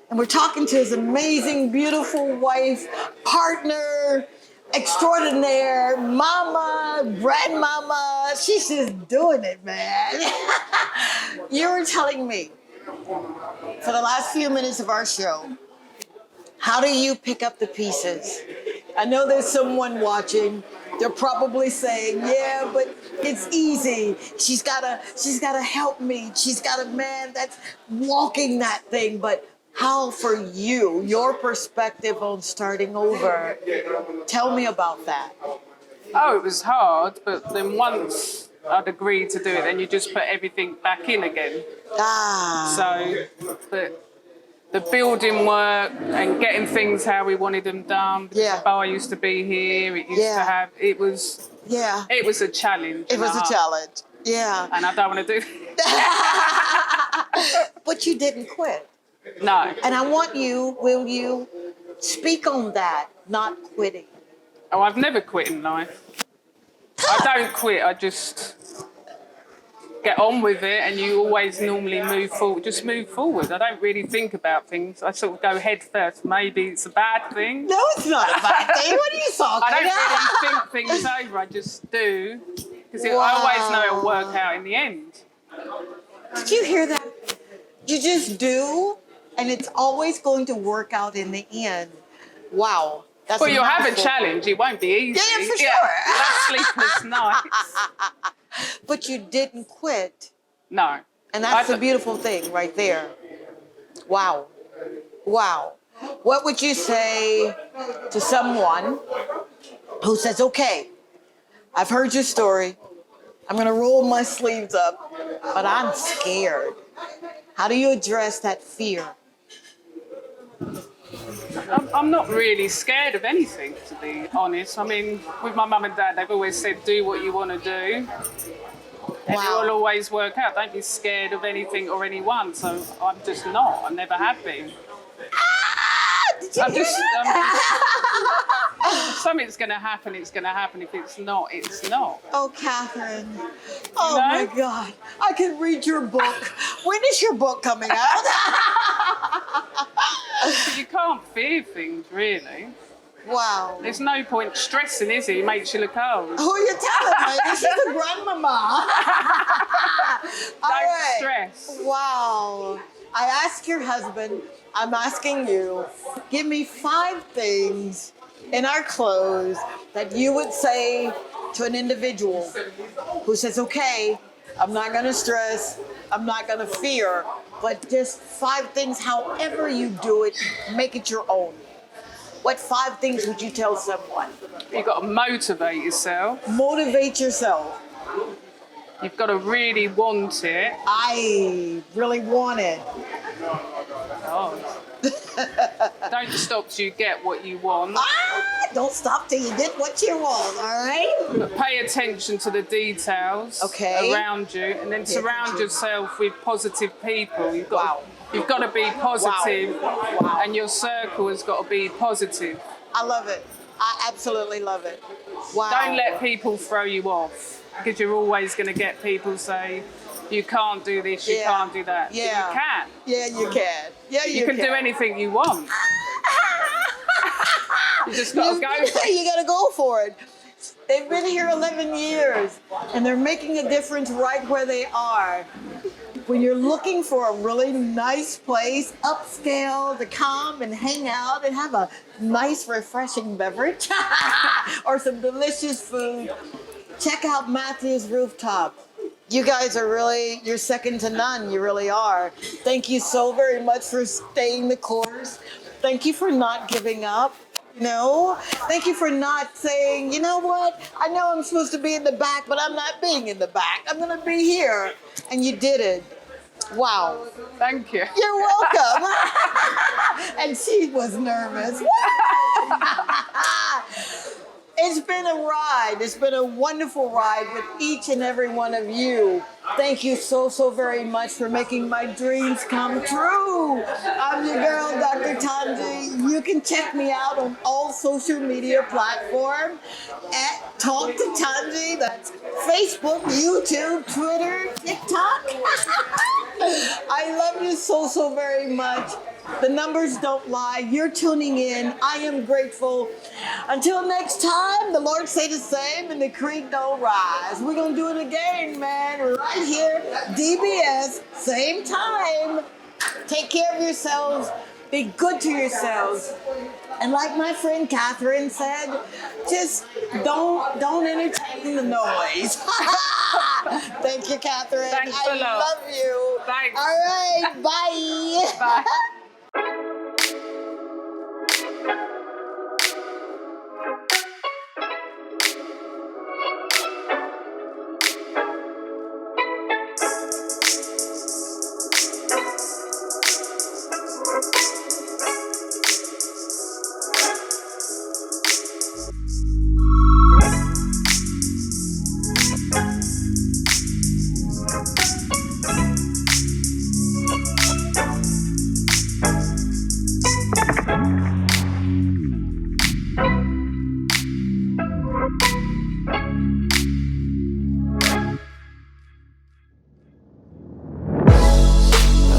And we're talking to his amazing, beautiful wife, partner, extraordinaire, mama, grandmama. She's just doing it, man. You were telling me for the last few minutes of our show, how do you pick up the pieces? I know there's someone watching. They're probably saying, yeah, but it's easy. She's gotta help me. She's got a man that's walking that thing. But how for you, your perspective on starting over? Tell me about that. Oh, it was hard, but then once I'd agreed to do it, then you just put everything back in again. So, but the building work and getting things how we wanted them done. The bar used to be here. It used to have. It was a challenge. It was a challenge. Yeah. And I don't want to do that. But you didn't quit. No. And I want you, will you speak on that, not quitting? Oh, I've never quit in life. I don't quit. I just get on with it, and you always normally move forward. Just move forward. I don't really think about things. I sort of go head first. Maybe it's a bad thing. No, it's not a bad thing. What are you talking about? I don't really think things over. I just do, because I always know it'll work out in the end. Did you hear that? You just do, and it's always going to work out in the end. Wow. Well, you'll have a challenge. It won't be easy. Yeah, for sure. That's sleepless nights. But you didn't quit. No. And that's the beautiful thing right there. Wow. Wow. What would you say to someone who says, okay, I've heard your story. I'm going to roll my sleeves up, but I'm scared. How do you address that fear? I'm not really scared of anything, to be honest. I mean, with my mum and dad, they've always said, do what you want to do. And it will always work out. Don't be scared of anything or anyone. So I'm just not. I never have been. Did you hear that? If something's going to happen, it's going to happen. If it's not, it's not. Oh, Catherine. Oh, my God. I can read your book. When is your book coming out? But you can't fear things, really. Wow. There's no point stressing, is it? It makes you look old. Who are you telling me? She's a grandmama. Don't stress. Wow. I asked your husband, I'm asking you, give me 5 things in our clothes that you would say to an individual who says, okay, I'm not going to stress, I'm not going to fear, but just 5 things, however you do it, make it your own. What 5 things would you tell someone? You've got to motivate yourself. Motivate yourself. You've got to really want it. I really want it. Oh. Don't stop till you get what you want. Don't stop till you get what you want, all right? But pay attention to the details around you, and then surround yourself with positive people. You've got to be positive, and your circle has got to be positive. I love it. I absolutely love it. Wow. Don't let people throw you off, because you're always going to get people say, you can't do this, you can't do that. Yeah. But you can. Yeah, you can. Yeah, you can do anything you want. You just got to go for it. You got to go for it. They've been here 11 years, and they're making a difference right where they are. When you're looking for a really nice place, upscale, to come and hang out and have a nice, refreshing beverage or some delicious food, check out Matthew's Rooftop. You guys are really, you're second to none. You really are. Thank you so very much for staying the course. Thank you for not giving up. Thank you for not saying, you know what? I know I'm supposed to be in the back, but I'm not being in the back. I'm going to be here. And you did it. Wow. Thank you. You're welcome. And she was nervous. It's been a ride. It's been a wonderful ride with each and every one of you. Thank you so, so very much for making my dreams come true. I'm your girl, Dr. Tongie. You can check me out on all social media platforms at Talk to Tongie. That's Facebook, YouTube, Twitter, TikTok. I love you so, so very much. The numbers don't lie. You're tuning in. I am grateful. Until next time, the Lord say the same and the creek don't rise. We're going to do it again, man, right here, DBS, same time. Take care of yourselves. Be good to yourselves. And like my friend Catherine said, just don't entertain the noise. Thank you, Catherine. Thanks I a lot. love you. Thanks. All right, bye. Bye.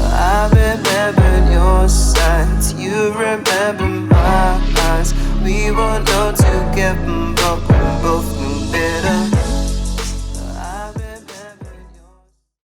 I remembered your signs. You